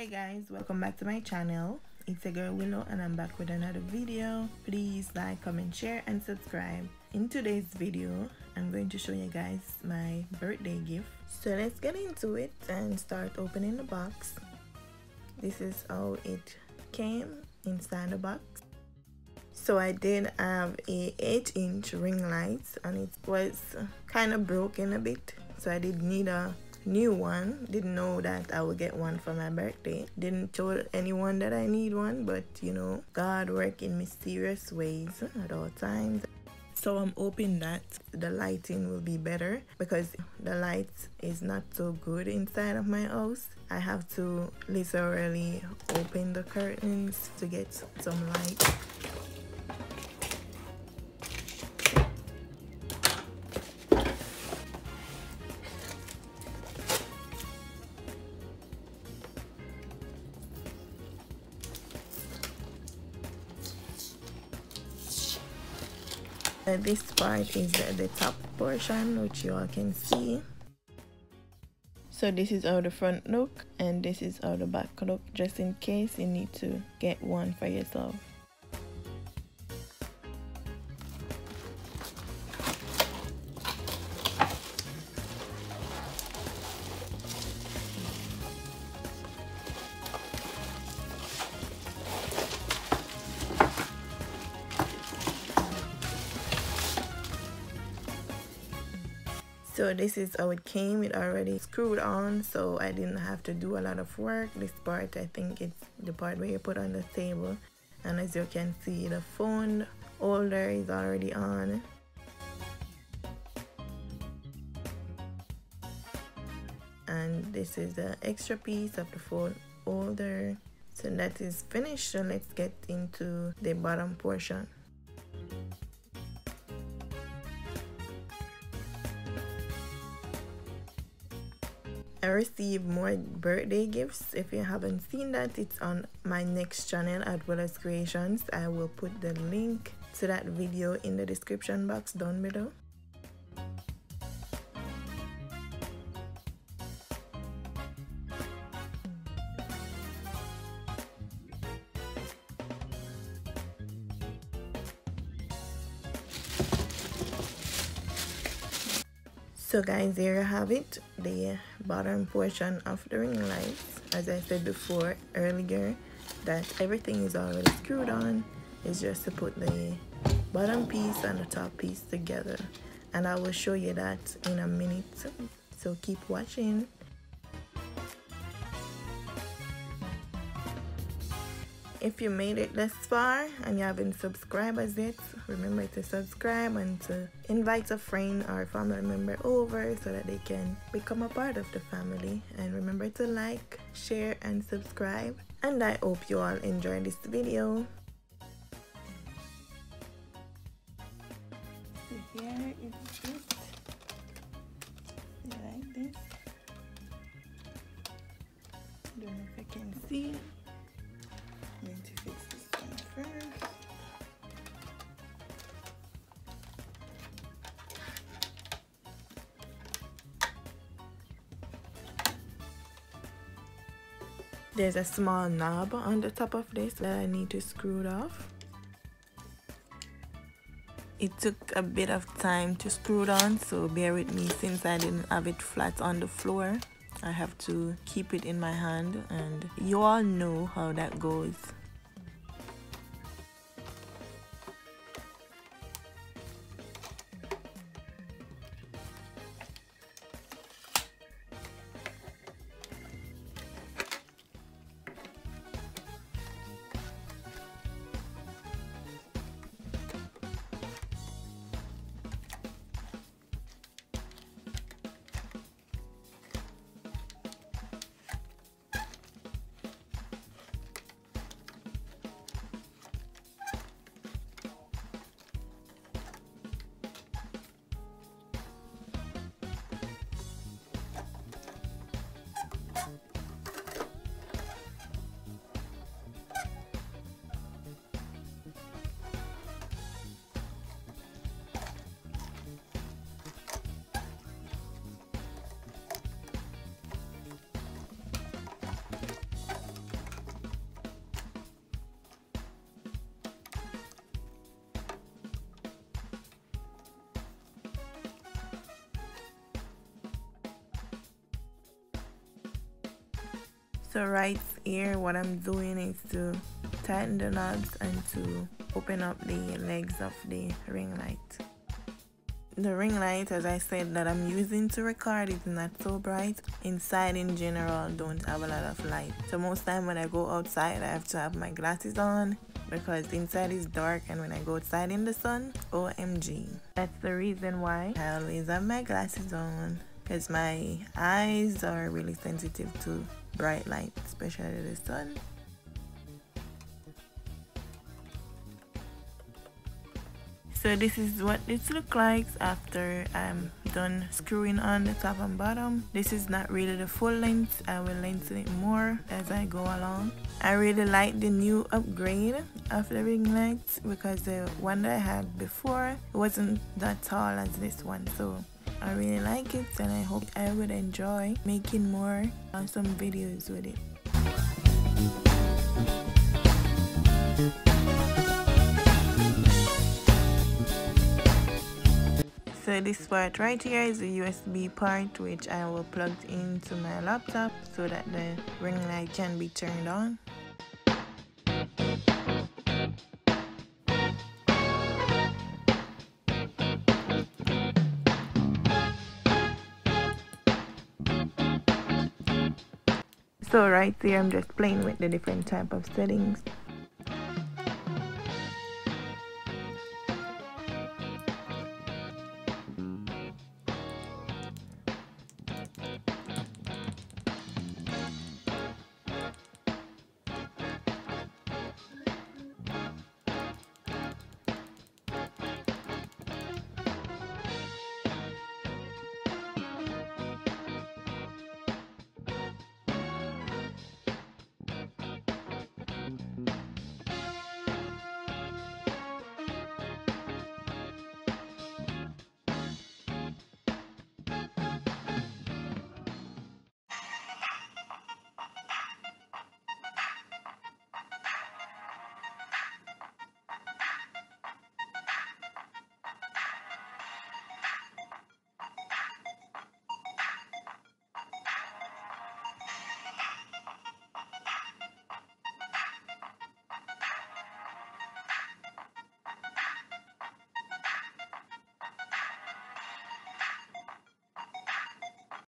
Hi guys, welcome back to my channel. It's your girl Willow and I'm back with another video. Please like, comment, share and subscribe. In today's video, I'm going to show you guys my birthday gift. So let's get into it and start opening the box. This is how it came inside the box. So I did have a 8-inch ring light and it was kind of broken a bit. So I did need a new one. Didn't know that I would get one for my birthday. Didn't tell anyone that I need one, but you know, God works in mysterious ways at all times. So I'm hoping that the lighting will be better because the light is not so good inside of my house. I have to literally open the curtains to get some light. This part is the top portion, which you all can see. So this is how the front look and this is how the back look, just in case you need to get one for yourself. So this is how it came. It already screwed on, so I didn't have to do a lot of work. This part, I think it's the part where you put on the table, and as you can see, the phone holder is already on. And this is the extra piece of the phone holder. So that is finished, so let's get into the bottom portion. I received more birthday gifts. If you haven't seen that, it's on my next channel at Willows Creations. I will put the link to that video in the description box down below. So guys, here you have it, the bottom portion of the ring light. As I said before earlier, that everything is already screwed on. It's just to put the bottom piece and the top piece together, and I will show you that in a minute, so keep watching. If you made it this far and you haven't subscribed as yet, remember to subscribe and to invite a friend or a family member over so that they can become a part of the family. And remember to like, share and subscribe. And I hope you all enjoy this video. So here is it. Like this. Don't know if you can see. I'm going to fix this one first. There's a small knob on the top of this that I need to screw it off. It took a bit of time to screw it on, so bear with me since I didn't have it flat on the floor. I have to keep it in my hand, and you all know how that goes. So right here, what I'm doing is to tighten the knobs and to open up the legs of the ring light. The ring light, as I said, that I'm using to record is not so bright. Inside in general don't have a lot of light. So most time when I go outside I have to have my glasses on because inside is dark, and when I go outside in the sun, OMG. That's the reason why I always have my glasses on, because my eyes are really sensitive to bright light, especially the sun. So this is what it looks like after I'm done screwing on the top and bottom. This is not really the full length. I will lengthen it more as I go along. I really like the new upgrade of the ring light because the one that I had before wasn't that tall as this one. So I really like it, and I hope I would enjoy making more awesome videos with it. So this part right here is the USB part, which I will plug into my laptop so that the ring light can be turned on. So right there I'm just playing with the different type of settings